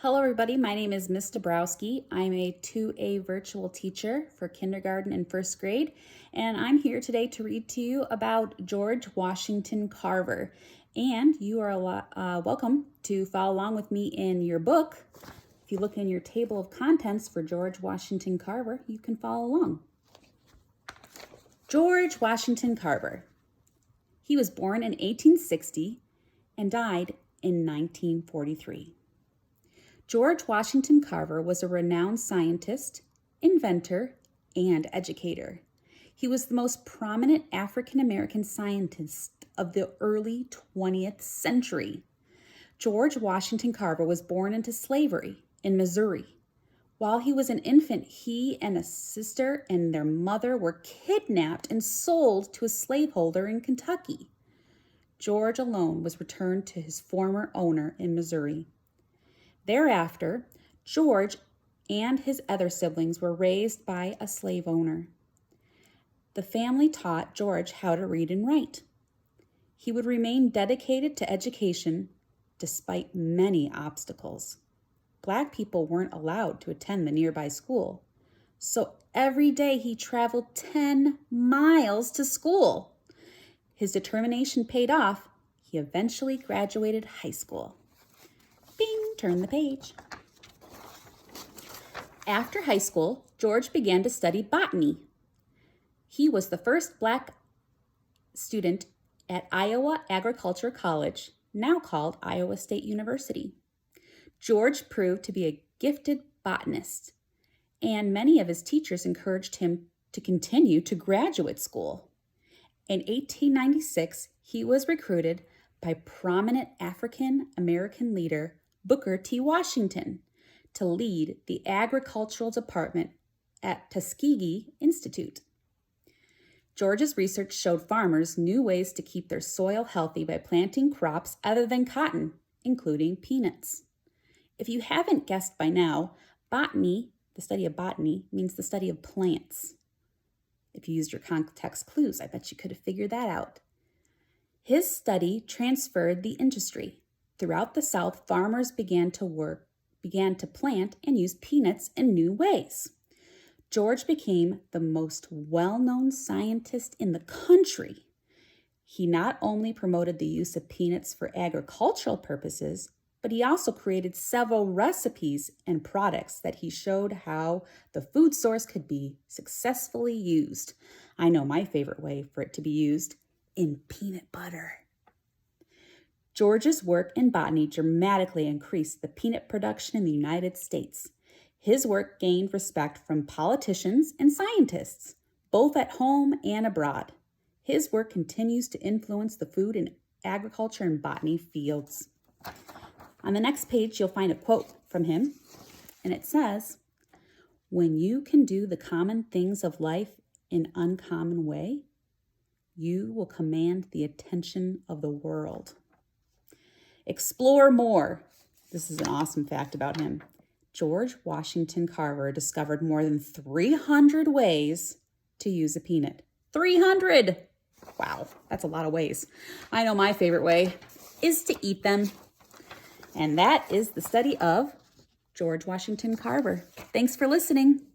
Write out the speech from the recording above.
Hello everybody, my name is Ms. Dabrowski. I'm a 2A virtual teacher for kindergarten and first grade, and I'm here today to read to you about George Washington Carver. And you are welcome to follow along with me in your book. If you look in your table of contents for George Washington Carver, you can follow along. George Washington Carver. He was born in 1860 and died in 1943. George Washington Carver was a renowned scientist, inventor, and educator. He was the most prominent African-American scientist of the early 20th century. George Washington Carver was born into slavery in Missouri. While he was an infant, he and a sister and their mother were kidnapped and sold to a slaveholder in Kentucky. George alone was returned to his former owner in Missouri. Thereafter, George and his other siblings were raised by a slave owner. The family taught George how to read and write. He would remain dedicated to education despite many obstacles. Black people weren't allowed to attend the nearby school, so every day he traveled 10 miles to school. His determination paid off. He eventually graduated high school. Bing, turn the page. After high school, George began to study botany. He was the first Black student at Iowa Agricultural College, now called Iowa State University. George proved to be a gifted botanist, and many of his teachers encouraged him to continue to graduate school. In 1896, he was recruited by prominent African-American leader Booker T. Washington to lead the agricultural department at Tuskegee Institute. George's research showed farmers new ways to keep their soil healthy by planting crops other than cotton, including peanuts. If you haven't guessed by now, botany, the study of botany, means the study of plants. If you used your context clues, I bet you could have figured that out. His study transferred the industry. Throughout the South, farmers began to plant and use peanuts in new ways. George became the most well-known scientist in the country. He not only promoted the use of peanuts for agricultural purposes, but he also created several recipes and products that he showed how the food source could be successfully used. I know my favorite way for it to be used: in peanut butter. George's work in botany dramatically increased the peanut production in the United States. His work gained respect from politicians and scientists, both at home and abroad. His work continues to influence the food and agriculture and botany fields. On the next page, you'll find a quote from him, and it says, "When you can do the common things of life in an uncommon way, you will command the attention of the world." Explore more. This is an awesome fact about him. George Washington Carver discovered more than 300 ways to use a peanut. 300! Wow, that's a lot of ways. I know my favorite way is to eat them. And that is the study of George Washington Carver. Thanks for listening.